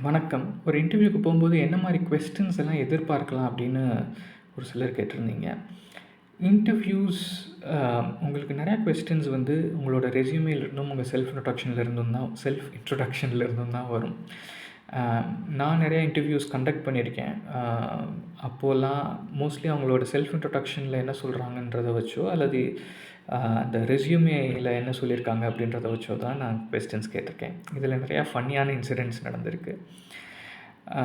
வணக்கம். ஒரு இன்டர்வியூக்கு போம்போது என்ன மாரி கொஸ்டின்ஸ் எல்லாம் எதிர்பார்க்கலாம் அப்படின்னு ஒரு சிலர் கேட்டிருந்தீங்க. இன்டர்வியூஸ் அ உங்களுக்கு நெறையா கொஸ்டின்ஸ் வந்து உங்களோட ரெஸ்யூமேல இருந்தும், உங்க செல்ஃப் இன்ட்ரோடக்ஷன்ல இருந்தும் தான் வரும். அ நான் நெறைய இன்டர்வியூஸ் கண்டக்ட் பண்ணியிருக்கேன். அப்போலாம் மோஸ்ட்லி அவங்களோட செல்ஃப் இன்ட்ரோடக்ஷன்ல என்ன சொல்றாங்கன்றத வச்சோ, அல்லது அந்த ரெஸ்யூமேல என்ன சொல்லியிருக்காங்க அப்படின்றத வச்சோ தான் நான் கொஸ்டின்ஸ் கேட்டிருக்கேன். இதில நிறையா ஃபன்னியான இன்சிடென்ட்ஸ் நடந்திருக்கு. அ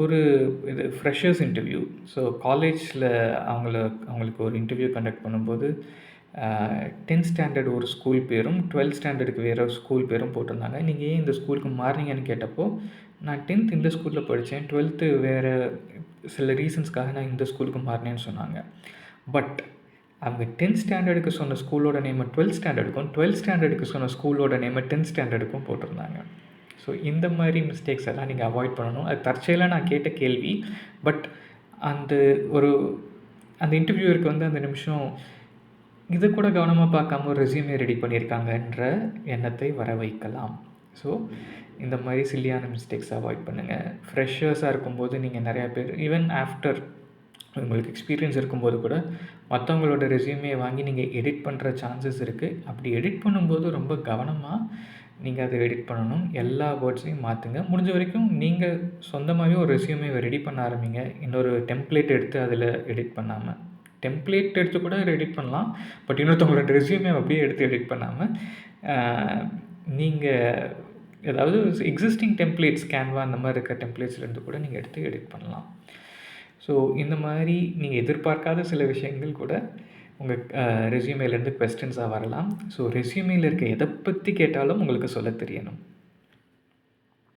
ஒரு இது ஃப்ரெஷர்ஸ் இன்டர்வியூ. ஸோ காலேஜ்ல அவங்களுக்கு ஒரு இன்டர்வியூ கண்டக்ட் பண்ணும்போது, 10த் ஸ்டாண்டர்ட் ஒரு ஸ்கூல் பேரும், 12த் ஸ்டாண்டர்டுக்கு வேற ஒரு ஸ்கூல் பேரும் போட்டிருந்தாங்க. நீங்க ஏன் இந்த ஸ்கூலுக்கு மாறுனீங்கன்னு கேட்டப்போ, நான் 10த் இந்த ஸ்கூல்ல படிச்சேன். 12த் வேற சில ரீசன்ஸ்க்காக நான் இந்த ஸ்கூலுக்கு மாறுனேன்னு சொன்னாங்க. பட் அவங்க 10த் ஸ்டாண்டர்டுக்கு சொன்ன ஸ்கூலோட நேம 12த் ஸ்டாண்டர்டுக்கும், 12த் ஸ்டாண்டர்டுக்கு சொன்ன ஸ்கூலோட நேம 10த் ஸ்டாண்டர்டுக்கும் போட்டிருந்தாங்க. ஸோ இந்த மாரி மிஸ்டேக்ஸ் எல்லாம் நீங்க அவாய்ட் பண்ணணும். அது தற்செயலா நான் கேட்ட கேள்வி. பட் அந்த ஒரு அந்த இன்டர்வியூவருக்கு வந்து அந்த நிமிஷம் இத கூட கவனமா பார்க்காம ஒரு ரெஸ்யூமே ரெடி பண்ணியிருக்காங்கன்ற எண்ணத்தை வர வைக்கலாம். ஸோ இந்த மாரி சில்லியான மிஸ்டேக்ஸ அவாய்ட் பண்ணுங்க. ஃப்ரெஷர்ஸா இருக்கும்போது நீங்க நெறையா பேர் ஈவன் ஆஃப்டர் உங்களுக்கு எக்ஸ்பீரியன்ஸ் இருக்கும்போது கூட மற்றவங்களோட ரெஸ்யூமே வாங்கி நீங்கள் எடிட் பண்ணுற சான்சஸ் இருக்குது. அப்படி எடிட் பண்ணும்போது ரொம்ப கவனமாக நீங்கள் அதை எடிட் பண்ணணும். எல்லா வேர்ட்ஸையும் மாற்றுங்க. முடிஞ்ச வரைக்கும் நீங்கள் சொந்தமாகவே ஒரு ரெஸ்யூமேவை ரெடி பண்ண ஆரம்பிங்க. இன்னொரு டெம்ப்ளேட் எடுத்து அதில் எடிட் பண்ணாமல். டெம்ப்ளேட் எடுத்து கூட எடிட் பண்ணலாம். பட் இன்னொருத்தவங்களோட ரெஸ்யூமேவை அப்படியே எடுத்து எடிட் பண்ணாமல் நீங்கள் ஏதாவது எக்ஸிஸ்டிங் டெம்ப்ளேட்ஸ் கேன்வா அந்த மாதிரி இருக்க டெம்ப்ளேட்ஸ்லேருந்து கூட நீங்கள் எடுத்து எடிட் பண்ணலாம். ஸோ இந்த மாதிரி நீங்கள் எதிர்பார்க்காத சில விஷயங்கள் கூட உங்கள் ரெஸ்யூமேலேருந்து கொஸ்டின்ஸாக வரலாம். ஸோ ரெஸ்யூமேல இருக்க எதை பற்றி கேட்டாலும் உங்களுக்கு சொல்ல தெரியணும்.